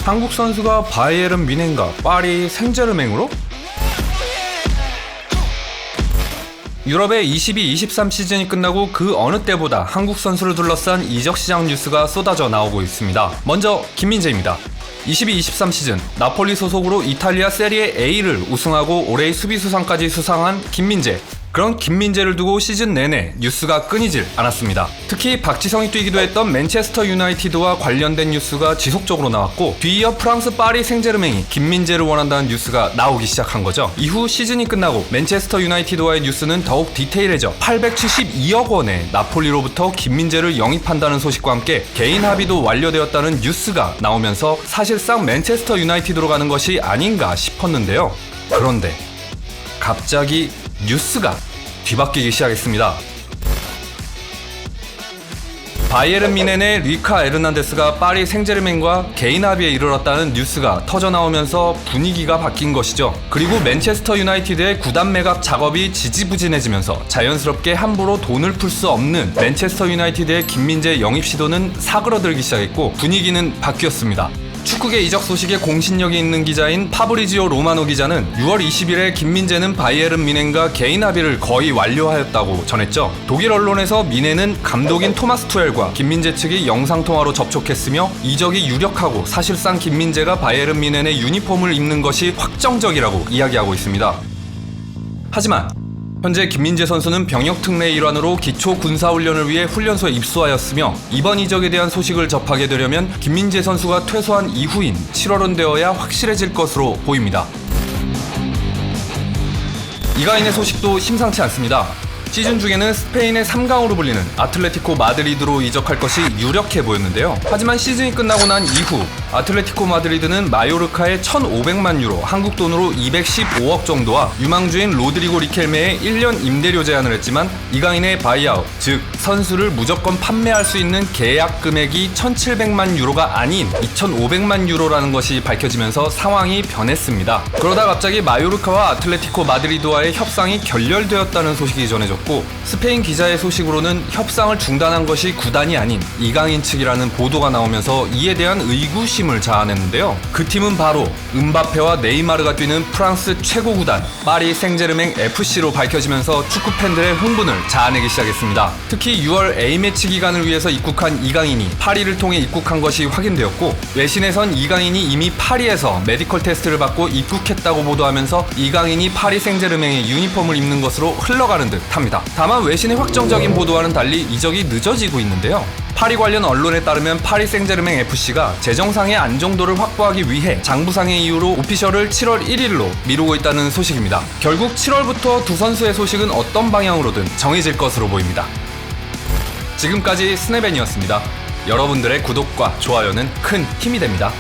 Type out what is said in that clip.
한국 선수가 바이에른 뮌헨과 파리 생제르맹으로? 유럽의 22-23 시즌이 끝나고 그 어느 때보다 한국 선수를 둘러싼 이적 시장 뉴스가 쏟아져 나오고 있습니다. 먼저 김민재입니다. 22-23 시즌 나폴리 소속으로 이탈리아 세리에 A를 우승하고 올해의 수비수상까지 수상한 김민재. 그런 김민재를 두고 시즌 내내 뉴스가 끊이질 않았습니다. 특히 박지성이 뛰기도 했던 맨체스터 유나이티드와 관련된 뉴스가 지속적으로 나왔고, 뒤이어 프랑스 파리 생제르맹이 김민재를 원한다는 뉴스가 나오기 시작한 거죠. 이후 시즌이 끝나고 맨체스터 유나이티드와의 뉴스는 더욱 디테일해져 872억 원에 나폴리로부터 김민재를 영입한다는 소식과 함께 개인 합의도 완료되었다는 뉴스가 나오면서 사실상 맨체스터 유나이티드로 가는 것이 아닌가 싶었는데요. 그런데 갑자기 뉴스가 뒤바뀌기 시작했습니다. 바이에른 뮌헨의 리카 에르난데스가 파리 생제르맹과 개인 합의에 이르렀다는 뉴스가 터져나오면서 분위기가 바뀐 것이죠. 그리고 맨체스터 유나이티드의 구단 매각 작업이 지지부진해지면서 자연스럽게 함부로 돈을 풀 수 없는 맨체스터 유나이티드의 김민재 영입 시도는 사그러들기 시작했고, 분위기는 바뀌었습니다. 축구계 이적 소식에 공신력이 있는 기자인 파브리지오 로마노 기자는 6월 20일에 김민재는 바이에른 뮌헨과 개인 합의를 거의 완료하였다고 전했죠. 독일 언론에서 뮌헨은 감독인 토마스 투헬과 김민재 측이 영상통화로 접촉했으며 이적이 유력하고 사실상 김민재가 바이에른 뮌헨의 유니폼을 입는 것이 확정적이라고 이야기하고 있습니다. 하지만 현재 김민재 선수는 병역 특례의 일환으로 기초 군사훈련을 위해 훈련소에 입소하였으며, 이번 이적에 대한 소식을 접하게 되려면 김민재 선수가 퇴소한 이후인 7월은 되어야 확실해질 것으로 보입니다. 이강인의 소식도 심상치 않습니다. 시즌 중에는 스페인의 3강으로 불리는 아틀레티코 마드리드로 이적할 것이 유력해 보였는데요. 하지만 시즌이 끝나고 난 이후 아틀레티코 마드리드는 마요르카에 1,500만 유로, 한국 돈으로 215억 정도와 유망주인 로드리고 리켈메의 1년 임대료 제한을 했지만, 이강인의 바이아웃, 즉 선수를 무조건 판매할 수 있는 계약 금액이 1,700만 유로가 아닌 2,500만 유로라는 것이 밝혀지면서 상황이 변했습니다. 그러다 갑자기 마요르카와 아틀레티코 마드리드와의 협상이 결렬되었다는 소식이 전해졌고, 스페인 기자의 소식으로는 협상을 중단한 것이 구단이 아닌 이강인 측이라는 보도가 나오면서 이에 대한 의구심을 자아냈는데요. 그 팀은 바로 음바페와 네이마르가 뛰는 프랑스 최고 구단 파리 생제르맹 FC로 밝혀지면서 축구 팬들의 흥분을 자아내기 시작했습니다. 특히 6월 A매치 기간을 위해서 입국한 이강인이 파리를 통해 입국한 것이 확인되었고, 외신에선 이강인이 이미 파리에서 메디컬 테스트를 받고 입국했다고 보도하면서 이강인이 파리 생제르맹의 유니폼을 입는 것으로 흘러가는 듯 합니다. 다만 외신의 확정적인 보도와는 달리 이적이 늦어지고 있는데요. 파리 관련 언론에 따르면 파리 생제르맹 FC가 재정상의 안정도를 확보하기 위해 장부상의 이유로 오피셜을 7월 1일로 미루고 있다는 소식입니다. 결국 7월부터 두 선수의 소식은 어떤 방향으로든 정해질 것으로 보입니다. 지금까지 스네벤이었습니다. 여러분들의 구독과 좋아요는 큰 힘이 됩니다.